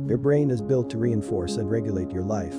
Your brain is built to reinforce and regulate your life.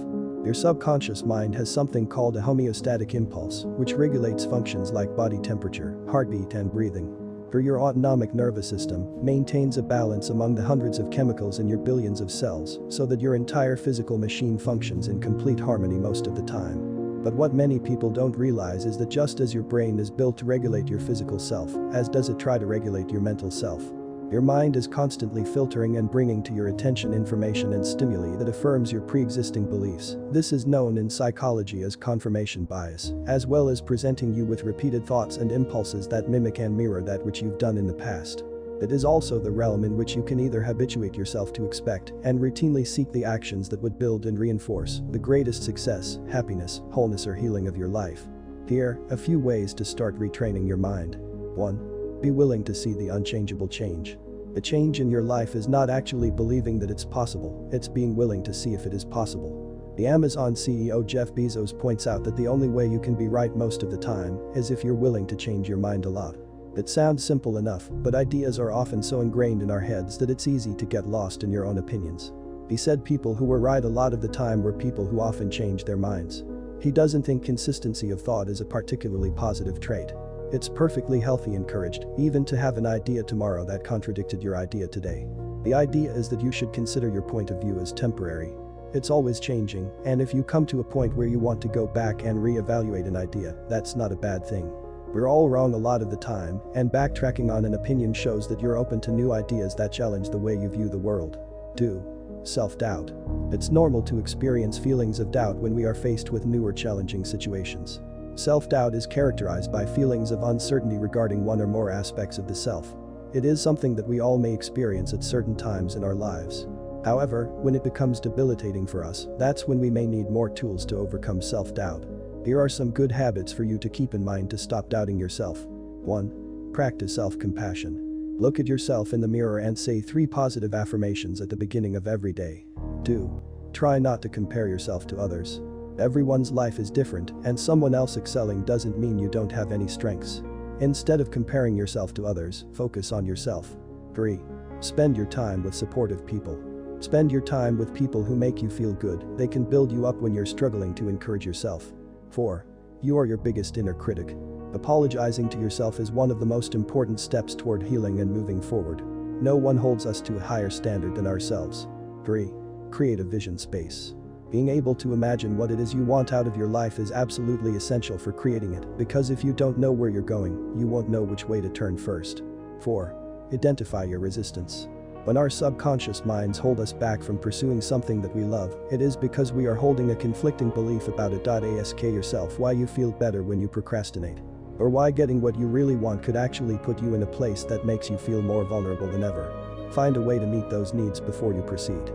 Your subconscious mind has something called a homeostatic impulse, which regulates functions like body temperature, heartbeat and breathing. Your autonomic nervous system maintains a balance among the hundreds of chemicals in your billions of cells so that your entire physical machine functions in complete harmony most of the time. But what many people don't realize is that just as your brain is built to regulate your physical self, as does it try to regulate your mental self. Your mind is constantly filtering and bringing to your attention information and stimuli that affirms your pre-existing beliefs. This is known in psychology as confirmation bias, as well as presenting you with repeated thoughts and impulses that mimic and mirror that which you've done in the past. It is also the realm in which you can either habituate yourself to expect and routinely seek the actions that would build and reinforce the greatest success, happiness, wholeness or healing of your life. Here, a few ways to start retraining your mind. 1. Be willing to see the unchangeable change. The change in your life is not actually believing that it's possible, it's being willing to see if it is possible. The Amazon CEO Jeff Bezos points out that the only way you can be right most of the time is if you're willing to change your mind a lot. It sounds simple enough, but ideas are often so ingrained in our heads that it's easy to get lost in your own opinions. He said people who were right a lot of the time were people who often changed their minds. He doesn't think consistency of thought is a particularly positive trait. It's perfectly healthy encouraged, even to have an idea tomorrow that contradicted your idea today. The idea is that you should consider your point of view as temporary. It's always changing, and if you come to a point where you want to go back and re-evaluate an idea, that's not a bad thing. We're all wrong a lot of the time, and backtracking on an opinion shows that you're open to new ideas that challenge the way you view the world. 2. Self-doubt. It's normal to experience feelings of doubt when we are faced with new or challenging situations. Self-doubt is characterized by feelings of uncertainty regarding one or more aspects of the self. It is something that we all may experience at certain times in our lives. However, when it becomes debilitating for us, that's when we may need more tools to overcome self-doubt. Here are some good habits for you to keep in mind to stop doubting yourself. 1. Practice self-compassion. Look at yourself in the mirror and say 3 positive affirmations at the beginning of every day. 2. Try not to compare yourself to others. Everyone's life is different, and someone else excelling doesn't mean you don't have any strengths. Instead of comparing yourself to others, focus on yourself. 3. Spend your time with supportive people. Spend your time with people who make you feel good. They can build you up when you're struggling to encourage yourself. 4. You are your biggest inner critic. Apologizing to yourself is one of the most important steps toward healing and moving forward. No one holds us to a higher standard than ourselves. 3. Create a vision space. Being able to imagine what it is you want out of your life is absolutely essential for creating it, because if you don't know where you're going, you won't know which way to turn first. 4. Identify your resistance. When our subconscious minds hold us back from pursuing something that we love, it is because we are holding a conflicting belief about it. Ask yourself why you feel better when you procrastinate, or why getting what you really want could actually put you in a place that makes you feel more vulnerable than ever. Find a way to meet those needs before you proceed.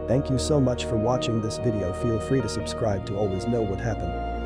Thank you so much for watching this video. Feel free to subscribe to always know what happened.